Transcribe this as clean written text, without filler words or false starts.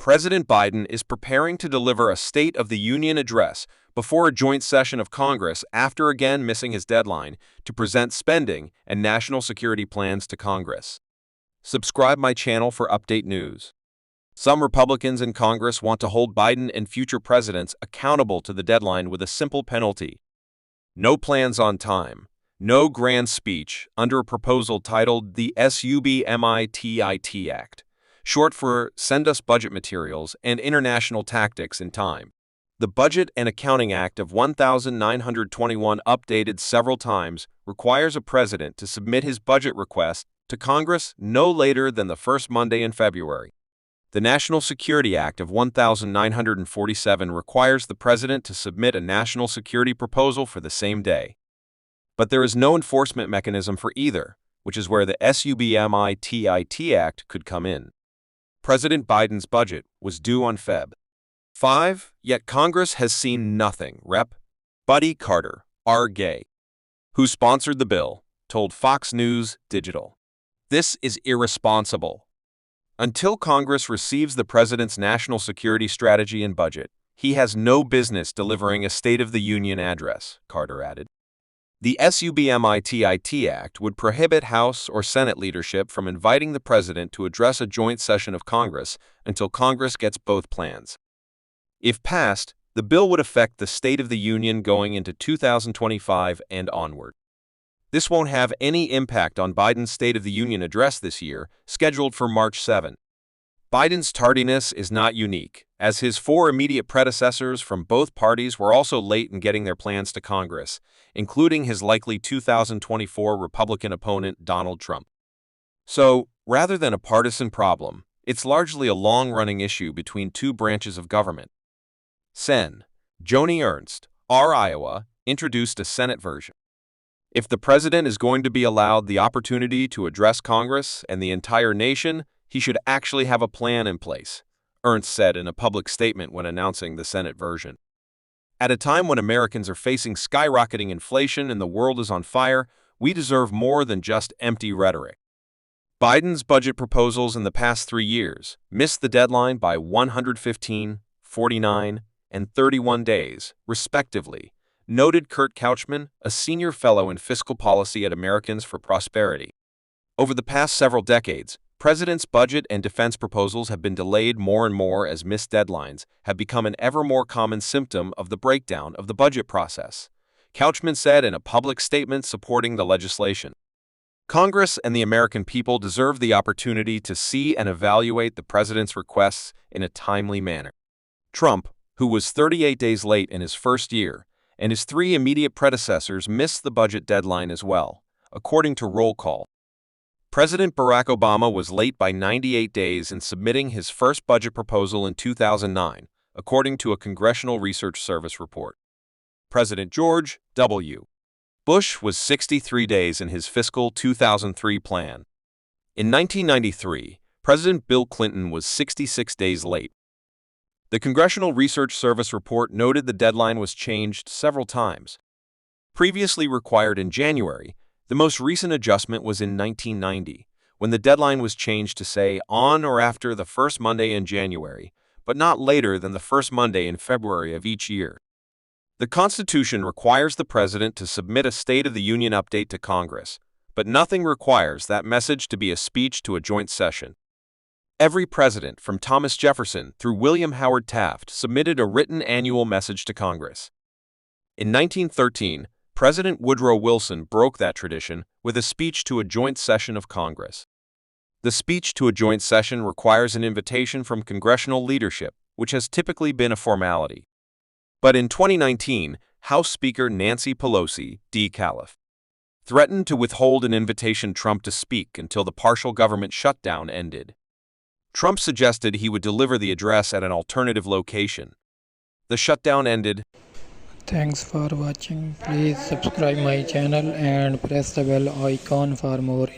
President Biden is preparing to deliver a State of the Union address before a joint session of Congress after again missing his deadline to present spending and national security plans to Congress. Subscribe my channel for update news. Some Republicans in Congress want to hold Biden and future presidents accountable to the deadline with a simple penalty. No plans on time, no grand speech under a proposal titled the SUBMITIT Act, short for Send Us Budget Materials and International Tactics in Time. The Budget and Accounting Act of 1921, updated several times, requires a president to submit his budget request to Congress no later than the first Monday in February. The National Security Act of 1947 requires the president to submit a national security proposal for the same day. But there is no enforcement mechanism for either, which is where the SUBMITIT Act could come in. President Biden's budget was due on Feb. 5, yet Congress has seen nothing. Rep. Buddy Carter, R. Gay, who sponsored the bill, told Fox News Digital. This is irresponsible. Until Congress receives the president's national security strategy and budget, he has no business delivering a State of the Union address, Carter added. The SUBMITIT Act would prohibit House or Senate leadership from inviting the president to address a joint session of Congress until Congress gets both plans. If passed, the bill would affect the State of the Union going into 2025 and onward. This won't have any impact on Biden's State of the Union address this year, scheduled for March 7. Biden's tardiness is not unique, as his 4 immediate predecessors from both parties were also late in getting their plans to Congress, including his likely 2024 Republican opponent Donald Trump. So, rather than a partisan problem, it's largely a long-running issue between two branches of government. Sen. Joni Ernst, R. Iowa, introduced a Senate version. If the president is going to be allowed the opportunity to address Congress and the entire nation, he should actually have a plan in place, Ernst said in a public statement when announcing the Senate version. At a time when Americans are facing skyrocketing inflation and the world is on fire, we deserve more than just empty rhetoric. Biden's budget proposals in the past 3 years missed the deadline by 115, 49, and 31 days, respectively, noted Kurt Couchman, a senior fellow in fiscal policy at Americans for Prosperity. Over the past several decades, presidents' budget and defense proposals have been delayed more and more as missed deadlines have become an ever more common symptom of the breakdown of the budget process, Couchman said in a public statement supporting the legislation. Congress and the American people deserve the opportunity to see and evaluate the president's requests in a timely manner. Trump, who was 38 days late in his first year, and his 3 immediate predecessors missed the budget deadline as well, according to roll call. President Barack Obama was late by 98 days in submitting his first budget proposal in 2009, according to a Congressional Research Service report. President George W. Bush was 63 days in his fiscal 2003 plan. In 1993, President Bill Clinton was 66 days late. The Congressional Research Service report noted the deadline was changed several times. Previously required in January, the most recent adjustment was in 1990, when the deadline was changed to say on or after the first Monday in January, but not later than the first Monday in February of each year. The Constitution requires the president to submit a State of the Union update to Congress, but nothing requires that message to be a speech to a joint session. Every president, from Thomas Jefferson through William Howard Taft, submitted a written annual message to Congress. In 1913, President Woodrow Wilson broke that tradition with a speech to a joint session of Congress. The speech to a joint session requires an invitation from congressional leadership, which has typically been a formality. But in 2019, House Speaker Nancy Pelosi, D. Calif, threatened to withhold an invitation Trump to speak until the partial government shutdown ended. Trump suggested he would deliver the address at an alternative location. The shutdown ended. Thanks for watching. Please subscribe my channel and press the bell icon for more